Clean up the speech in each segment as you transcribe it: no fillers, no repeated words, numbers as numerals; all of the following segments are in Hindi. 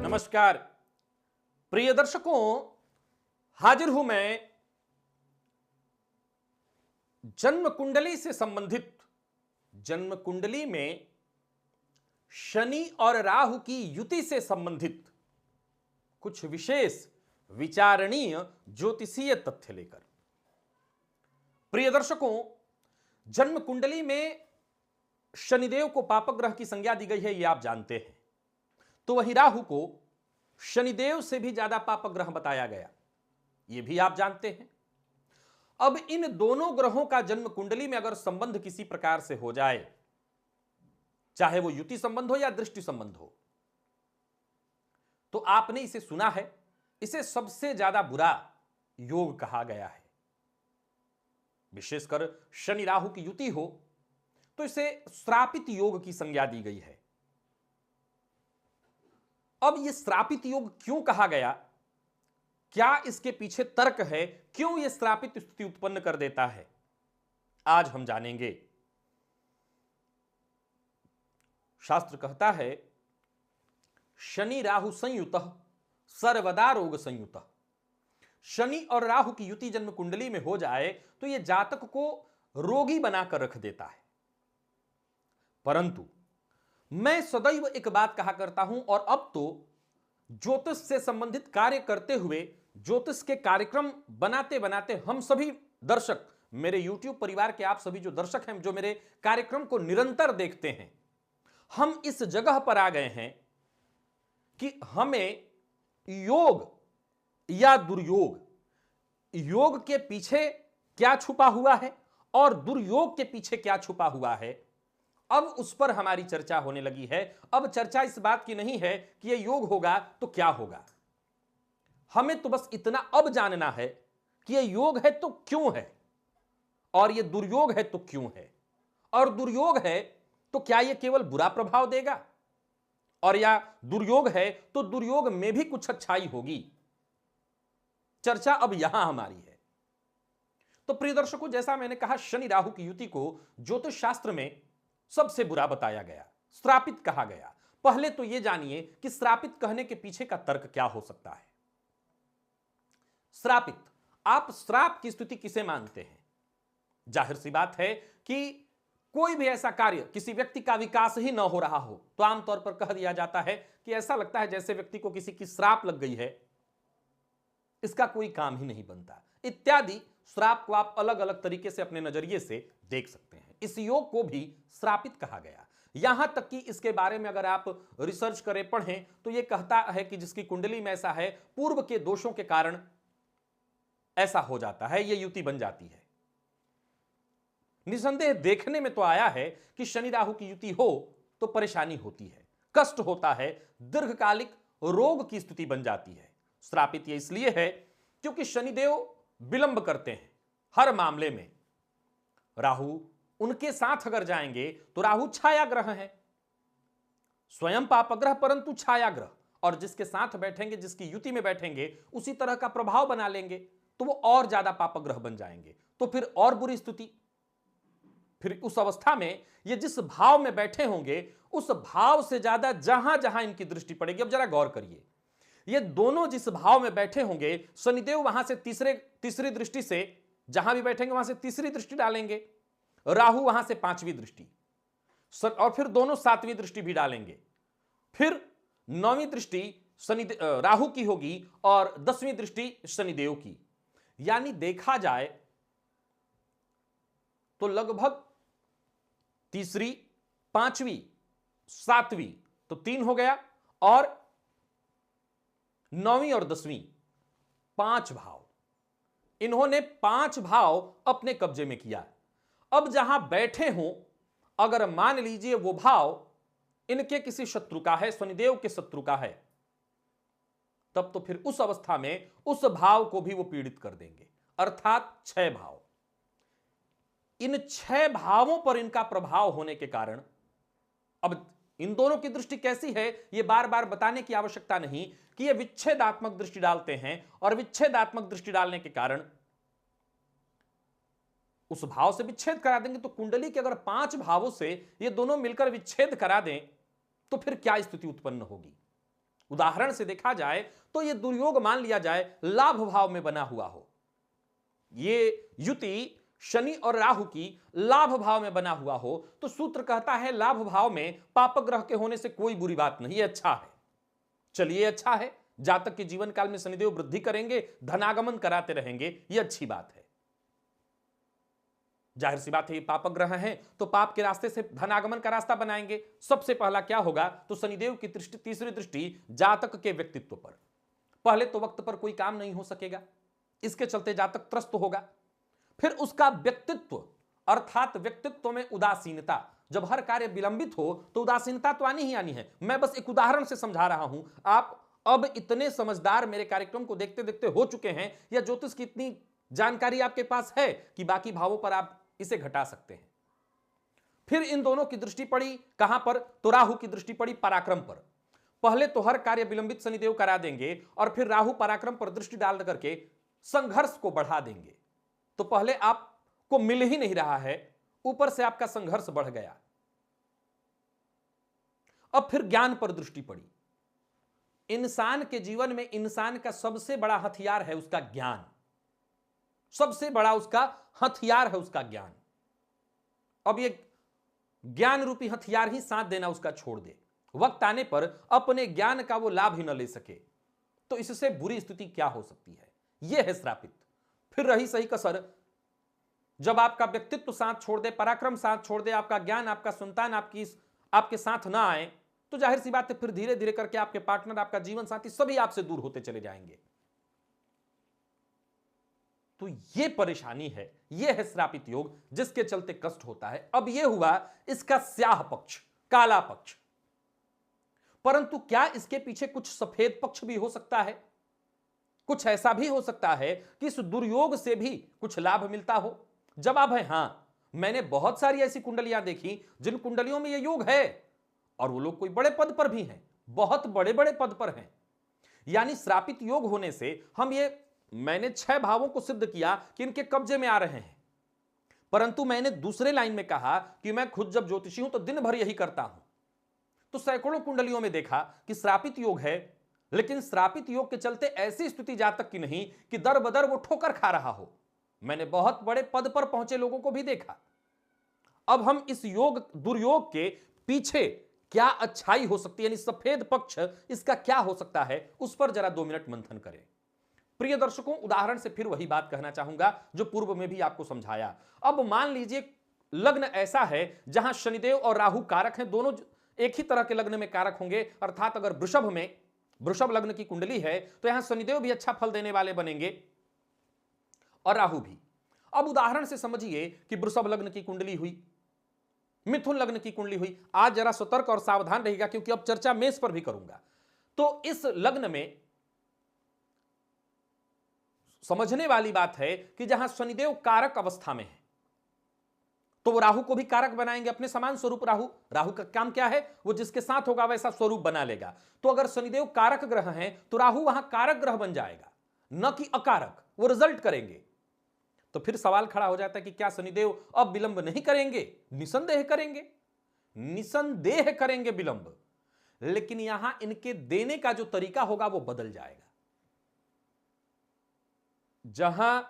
नमस्कार प्रिय दर्शकों, हाजिर हूं मैं जन्म कुंडली से संबंधित जन्म कुंडली में शनि और राहु की युति से संबंधित कुछ विशेष विचारणीय ज्योतिषीय तथ्य लेकर। प्रिय दर्शकों, जन्म कुंडली में शनिदेव को पापग्रह की संज्ञा दी गई है, यह आप जानते हैं। तो वही राहु को शनिदेव से भी ज्यादा पापग्रह बताया गया, यह भी आप जानते हैं। अब इन दोनों ग्रहों का जन्म कुंडली में अगर संबंध किसी प्रकार से हो जाए, चाहे वो युति संबंध हो या दृष्टि संबंध हो, तो आपने इसे सुना है, इसे सबसे ज्यादा बुरा योग कहा गया है। विशेषकर शनि राहु की युति हो तो इसे श्रापित योग की संज्ञा दी गई है। अब यह श्रापित योग क्यों कहा गया, क्या इसके पीछे तर्क है, क्यों यह श्रापित स्थिति उत्पन्न कर देता है, आज हम जानेंगे। शास्त्र कहता है शनि राहु संयुतः सर्वदा रोग संयुतः। शनि और राहु की युति जन्म कुंडली में हो जाए तो यह जातक को रोगी बनाकर रख देता है। परंतु मैं सदैव एक बात कहा करता हूं, और अब तो ज्योतिष से संबंधित कार्य करते हुए, ज्योतिष के कार्यक्रम बनाते बनाते हम सभी दर्शक, मेरे YouTube परिवार के आप सभी जो दर्शक हैं, जो मेरे कार्यक्रम को निरंतर देखते हैं, हम इस जगह पर आ गए हैं कि हमें योग या दुर्योग, योग के पीछे क्या छुपा हुआ है और दुर्योग के पीछे क्या छुपा हुआ है, अब उस पर हमारी चर्चा होने लगी है। अब चर्चा इस बात की नहीं है कि यह योग होगा तो क्या होगा, हमें तो बस इतना अब जानना है कि यह योग है तो क्यों है, और यह दुर्योग है तो क्यों है, और दुर्योग है तो क्या यह केवल बुरा प्रभाव देगा, और या दुर्योग है तो दुर्योग में भी कुछ अच्छाई होगी। चर्चा अब यहां हमारी है। तो प्रिय दर्शकों, जैसा मैंने कहा, शनि राहु की युति को ज्योतिष शास्त्र में सबसे बुरा बताया गया, श्रापित कहा गया। पहले तो यह जानिए कि श्रापित कहने के पीछे का तर्क क्या हो सकता है। श्रापित, आप श्राप की स्थिति किसे मानते हैं? जाहिर सी बात है कि कोई भी ऐसा कार्य, किसी व्यक्ति का विकास ही न हो रहा हो तो आमतौर पर कह दिया जाता है कि ऐसा लगता है जैसे व्यक्ति को किसी की श्राप लग गई है, इसका कोई काम ही नहीं बनता, इत्यादि। श्राप को आप अलग अलग तरीके से अपने नजरिए से देख सकते हैं। इस योग को भी श्रापित कहा गया। यहां तक कि इसके बारे में अगर आप रिसर्च करें, पढ़ें, तो यह कहता है कि जिसकी कुंडली में ऐसा है, पूर्व के दोषों के कारण ऐसा हो जाता है, यह युति बन जाती है। निसंदेह देखने में तो आया है कि शनि राहु की युति हो तो परेशानी होती है, कष्ट होता है, दीर्घकालिक रोग की स्थिति बन जाती है। श्रापित यह इसलिए है क्योंकि शनिदेव विलंब करते हैं हर मामले में। राहु उनके साथ अगर जाएंगे तो राहु छाया ग्रह है, स्वयं पापग्रह परंतु छाया ग्रह, और जिसके साथ बैठेंगे, जिसकी युति में बैठेंगे, उसी तरह का प्रभाव बना लेंगे तो वो और ज्यादा पापग्रह बन जाएंगे, तो फिर और बुरी स्थिति। फिर उस अवस्था में ये जिस भाव में बैठे होंगे, उस भाव से ज्यादा जहां जहां इनकी दृष्टि पड़ेगी। अब जरा गौर करिए, ये दोनों जिस भाव में बैठे होंगे, शनिदेव वहां से तीसरी दृष्टि से, जहां भी बैठेंगे वहां से तीसरी दृष्टि डालेंगे, राहु वहां से पांचवी दृष्टि, और फिर दोनों सातवीं दृष्टि भी डालेंगे। फिर नौवीं दृष्टि राहु की होगी और 10वीं दृष्टि शनिदेव की। यानी देखा जाए तो लगभग तीसरी, पांचवी, सातवीं, तो 3 हो गया, और 9वीं और 10वीं, 5 भाव। इन्होंने 5 भाव अपने कब्जे में किया। अब जहां बैठे हों, अगर मान लीजिए वो भाव इनके किसी शत्रु का है, शनिदेव के शत्रु का है, तब तो फिर उस अवस्था में उस भाव को भी वो पीड़ित कर देंगे, अर्थात 6 भाव। इन 6 भावों पर इनका प्रभाव होने के कारण, अब इन दोनों की दृष्टि कैसी है यह बार बार बताने की आवश्यकता नहीं कि ये विच्छेदात्मक दृष्टि डालते हैं, और विच्छेदात्मक दृष्टि डालने के कारण उस भाव से विच्छेद करा देंगे। तो कुंडली के अगर 5 भावों से ये दोनों मिलकर विच्छेद करा दें तो फिर क्या स्थिति उत्पन्न होगी। उदाहरण से देखा जाए तो यह दुर्योग मान लिया जाए लाभ भाव में बना हुआ हो, ये युति शनि और राहु की लाभ भाव में बना हुआ हो, तो सूत्र कहता है लाभ भाव में पाप ग्रह के होने से कोई बुरी बात नहीं, अच्छा है। चलिए अच्छा है, जातक के जीवन काल में शनिदेव वृद्धि करेंगे, धनागमन कराते रहेंगे, यह अच्छी बात है। जाहिर सी बात है, ये पाप ग्रह हैं तो पाप के रास्ते से धनागमन का रास्ता बनाएंगे। सबसे पहला क्या होगा, तो शनिदेव की दृष्टि, तीसरी दृष्टि जातक के व्यक्तित्व पर। पहले तो वक्त पर कोई काम नहीं हो सकेगा, इसके चलते जातक त्रस्त होगा। फिर उसका व्यक्तित्व अर्थात व्यक्तित्व में उदासीनता, जब हर कार्य विलंबित हो तो उदासीनता तो आनी ही आनी है। मैं बस एक उदाहरण से समझा रहा हूं, आप अब इतने समझदार मेरे कार्यक्रम को देखते देखते हो चुके हैं, या ज्योतिष की इतनी जानकारी आपके पास है कि बाकी भावों पर आप इसे घटा सकते हैं। फिर इन दोनों की दृष्टि पड़ी कहां पर, तो राहु की दृष्टि पड़ी पराक्रम पर। पहले तो हर कार्य विलंबित शनिदेव करा देंगे और फिर राहु पराक्रम पर दृष्टि डाल करके संघर्ष को बढ़ा देंगे। तो पहले आपको मिल ही नहीं रहा है, ऊपर से आपका संघर्ष बढ़ गया। अब फिर ज्ञान पर दृष्टि पड़ी। इंसान के जीवन में इंसान का सबसे बड़ा हथियार है उसका ज्ञान, सबसे बड़ा उसका हथियार है उसका ज्ञान। अब ये ज्ञान रूपी हथियार ही साथ देना उसका छोड़ दे, वक्त आने पर अपने ज्ञान का वो लाभ ही न ले सके, तो इससे बुरी स्थिति क्या हो सकती है, यह है श्रापित। फिर रही सही कसर, जब आपका व्यक्तित्व साथ छोड़ दे, पराक्रम साथ छोड़ दे, आपका ज्ञान, आपका संतान आपके साथ ना आए, तो जाहिर सी बात है फिर धीरे धीरे करके आपके पार्टनर, आपका जीवन साथी सभी आपसे दूर होते चले जाएंगे। तो यह परेशानी है, यह है श्रापित योग, जिसके चलते कष्ट होता है। अब यह हुआ इसका स्याह पक्ष, काला पक्ष। परंतु क्या इसके पीछे कुछ सफेद पक्ष भी हो सकता है? कुछ ऐसा भी हो सकता है कि इस दुर्योग से भी कुछ लाभ मिलता हो? जवाब है हां। मैंने बहुत सारी ऐसी कुंडलियां देखी जिन कुंडलियों में यह योग है, और वो लोग कोई बड़े पद पर भी हैं, बहुत बड़े बड़े पद पर हैं। यानी श्रापित योग होने से मैंने 6 भावों को सिद्ध किया कि इनके कब्जे में आ रहे हैं। परंतु मैंने दूसरे लाइन में कहा कि मैं खुद जब ज्योतिषी हूं तो दिन भर यही करता हूं, तो सैकड़ों कुंडलियों में देखा कि श्रापित योग है, लेकिन श्रापित योग के चलते ऐसी स्थिति जातक की नहीं कि दर बदर वो ठोकर खा रहा हो। मैंने बहुत बड़े पद पर पहुंचे लोगों को भी देखा। अब हम इस दुर्योग के पीछे क्या अच्छाई हो सकती है, यानी सफेद पक्ष इसका क्या हो सकता है, उस पर जरा 2 मिनट मंथन करें। प्रिय दर्शकों, उदाहरण से फिर वही बात कहना चाहूंगा जो पूर्व में भी आपको समझाया। अब मान लीजिए लग्न ऐसा है जहां शनिदेव और राहु कारक हैं, दोनों एक ही तरह के लग्न में कारक होंगे, अर्थात अगर वृषभ लग्न की कुंडली है तो यहां शनिदेव भी अच्छा फल देने वाले बनेंगे और राहु भी। अब उदाहरण से समझिए कि वृषभ लग्न की कुंडली हुई, मिथुन लग्न की कुंडली हुई। आज जरा सतर्क और सावधान रहेगा क्योंकि अब चर्चा मेष पर भी करूंगा। तो इस लग्न में समझने वाली बात है कि जहां शनिदेव कारक अवस्था में है तो वो राहु को भी कारक बनाएंगे, अपने समान स्वरूप। राहु का काम क्या है, वो जिसके साथ होगा वैसा स्वरूप बना लेगा। तो अगर शनिदेव कारक ग्रह हैं तो राहु वहां कारक ग्रह बन जाएगा, न कि अकारक, वो रिजल्ट करेंगे। तो फिर सवाल खड़ा हो जाता है कि क्या शनिदेव अब विलंब नहीं करेंगे? निसंदेह करेंगे, निसंदेह करेंगे विलंब, लेकिन यहां इनके देने का जो तरीका होगा वो बदल जाएगा। जहां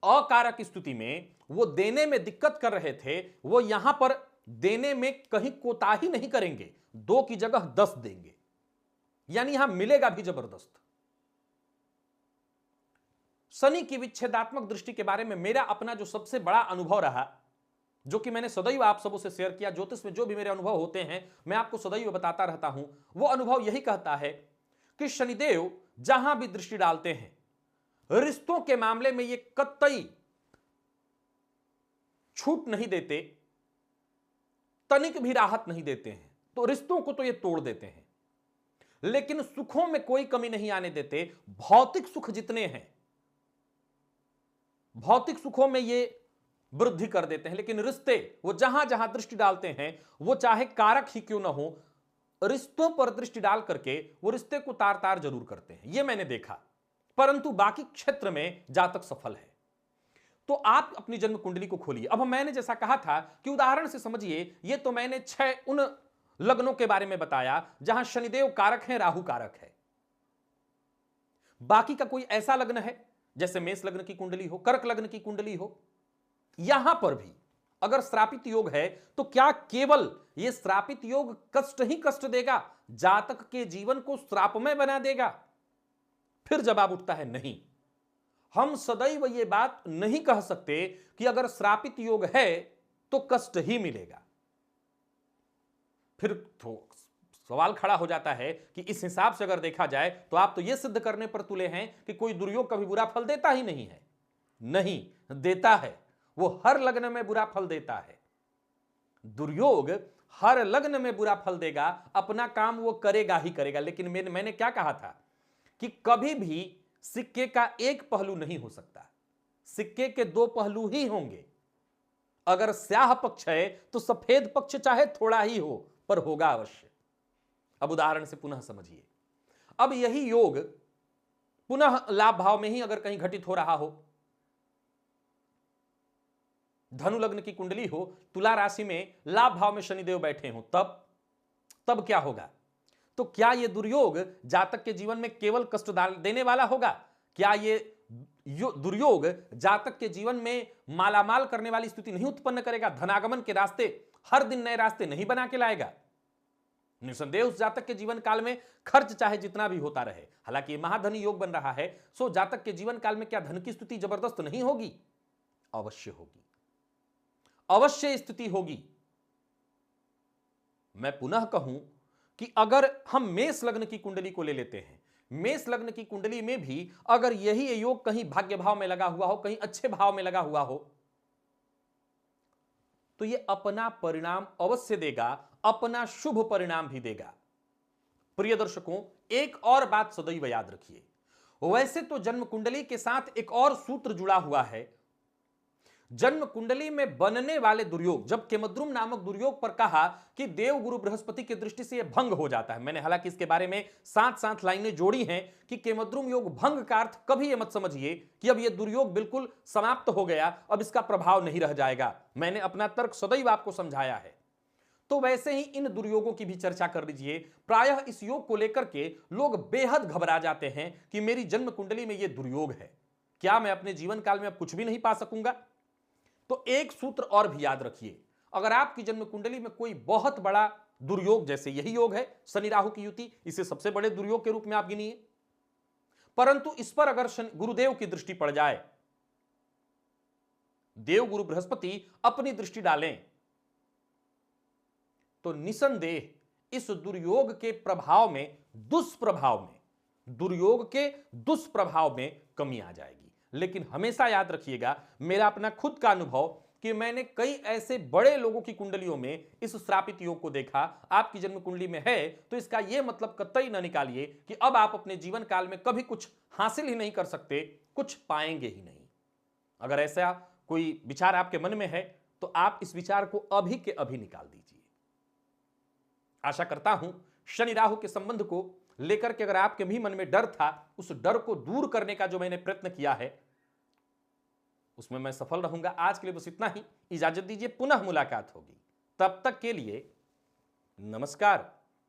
अकारक स्थिति में वो देने में दिक्कत कर रहे थे, वो यहां पर देने में कहीं कोताही नहीं करेंगे, 2 की जगह 10 देंगे, यानी यहां मिलेगा भी जबरदस्त। शनि की विच्छेदात्मक दृष्टि के बारे में मेरा अपना जो सबसे बड़ा अनुभव रहा, जो कि मैंने सदैव आप सबों से शेयर किया, ज्योतिष में जो भी मेरे अनुभव होते हैं मैं आपको सदैव बताता रहता हूं, वो अनुभव यही कहता है कि शनिदेव जहां भी दृष्टि डालते हैं, रिश्तों के मामले में ये कतई छूट नहीं देते, तनिक भी राहत नहीं देते हैं। तो रिश्तों को तो ये तोड़ देते हैं, लेकिन सुखों में कोई कमी नहीं आने देते। भौतिक सुख जितने हैं, भौतिक सुखों में ये वृद्धि कर देते हैं, लेकिन रिश्ते वो जहां जहां दृष्टि डालते हैं, वो चाहे कारक ही क्यों ना हो, रिश्तों पर दृष्टि डाल करके वो रिश्ते को तार तार जरूर करते हैं, ये मैंने देखा। परंतु बाकी क्षेत्र में जातक सफल है। तो आप अपनी जन्म कुंडली को खोलिए। अब मैंने जैसा कहा था कि उदाहरण से समझिए, ये तो मैंने 6 उन लग्नों के बारे में बताया जहां शनिदेव कारक है, राहु कारक है। बाकी का कोई ऐसा लग्न है जैसे मेष लग्न की कुंडली हो, कर्क लग्न की कुंडली हो, यहां पर भी अगर श्रापित योग है तो क्या केवल यह श्रापित योग कष्ट ही कष्ट देगा, जातक के जीवन को श्रापमय बना देगा? फिर जवाब उठता है नहीं। हम सदैव यह बात नहीं कह सकते कि अगर श्रापित योग है तो कष्ट ही मिलेगा। फिर तो सवाल खड़ा हो जाता है कि इस हिसाब से अगर देखा जाए तो आप तो यह सिद्ध करने पर तुले हैं कि कोई दुर्योग कभी बुरा फल देता ही नहीं है। नहीं, देता है, वो हर लग्न में बुरा फल देता है। दुर्योग हर लग्न में बुरा फल देगा, अपना काम वो करेगा ही करेगा। लेकिन मैंने क्या कहा था कि कभी भी सिक्के का एक पहलू नहीं हो सकता, सिक्के के दो पहलू ही होंगे। अगर स्याह पक्ष है तो सफेद पक्ष चाहे थोड़ा ही हो पर होगा अवश्य। अब उदाहरण से पुनः समझिए। अब यही योग पुनः लाभ भाव में ही अगर कहीं घटित हो रहा हो, धनु लग्न की कुंडली हो, तुला राशि में लाभ भाव में शनिदेव बैठे हो, तब क्या होगा? तो क्या यह दुर्योग जातक के जीवन में केवल कष्ट देने वाला होगा? क्या यह दुर्योग जातक के जीवन में मालामाल करने वाली स्थिति नहीं उत्पन्न करेगा? धनागमन के रास्ते, हर दिन नए रास्ते नहीं बना के लाएगा? निसंदेह उस जातक के जीवन काल में खर्च चाहे जितना भी होता रहे, हालांकि यह महाधनी योग बन रहा है, सो जातक के जीवन काल में क्या धन की स्थिति जबरदस्त नहीं होगी? अवश्य होगी, अवश्य स्थिति होगी। मैं पुनः कहूं कि अगर हम मेष लग्न की कुंडली को ले लेते हैं, मेष लग्न की कुंडली में भी अगर यही योग कहीं भाग्य भाव में लगा हुआ हो, कहीं अच्छे भाव में लगा हुआ हो, तो यह अपना परिणाम अवश्य देगा, अपना शुभ परिणाम भी देगा। प्रिय दर्शकों, एक और बात सदैव याद रखिए, वैसे तो जन्म कुंडली के साथ एक और सूत्र जुड़ा हुआ है। जन्म कुंडली में बनने वाले दुर्योग, जब केमद्रुम नामक दुर्योग पर कहा कि देव गुरु बृहस्पति की दृष्टि से यह भंग हो जाता है, मैंने हालांकि इसके बारे में साथ लाइनें जोड़ी हैं कि केमद्रुम योग भंग का अर्थ कभी यह मत समझिए कि अब यह दुर्योग बिल्कुल समाप्त हो गया, अब इसका प्रभाव नहीं रह जाएगा। मैंने अपना तर्क सदैव आपको समझाया है। तो वैसे ही इन दुर्योगों की भी चर्चा कर लीजिए। प्रायः इस योग को लेकर के लोग बेहद घबरा जाते हैं कि मेरी जन्म कुंडली में यह दुर्योग है, क्या मैं अपने जीवन काल में अब कुछ भी नहीं पा सकूंगा? तो एक सूत्र और भी याद रखिए, अगर आपकी जन्म कुंडली में कोई बहुत बड़ा दुर्योग, जैसे यही योग है शनि राहु की युति, इसे सबसे बड़े दुर्योग के रूप में आप गिनिए, परंतु इस पर अगर गुरुदेव की दृष्टि पड़ जाए, देव गुरु बृहस्पति अपनी दृष्टि डालें, तो निसंदेह इस दुर्योग के प्रभाव में, दुष्प्रभाव में, दुर्योग के दुष्प्रभाव में कमी आ जाएगी। लेकिन हमेशा याद रखिएगा, मेरा अपना खुद का अनुभव कि मैंने कई ऐसे बड़े लोगों की कुंडलियों में इस श्रापित योग को देखा। आपकी जन्म कुंडली में है तो इसका यह मतलब कतई न निकालिए कि अब आप अपने जीवन काल में कभी कुछ हासिल ही नहीं कर सकते, कुछ पाएंगे ही नहीं। अगर ऐसा कोई विचार आपके मन में है तो आप इस विचार को अभी के अभी निकाल दीजिए। आशा करता हूं शनि राहु के संबंध को लेकर के अगर आपके भी मन में डर था, उस डर को दूर करने का जो मैंने प्रयत्न किया है उसमें मैं सफल रहूंगा। आज के लिए बस इतना ही, इजाजत दीजिए, पुनः मुलाकात होगी। तब तक के लिए नमस्कार।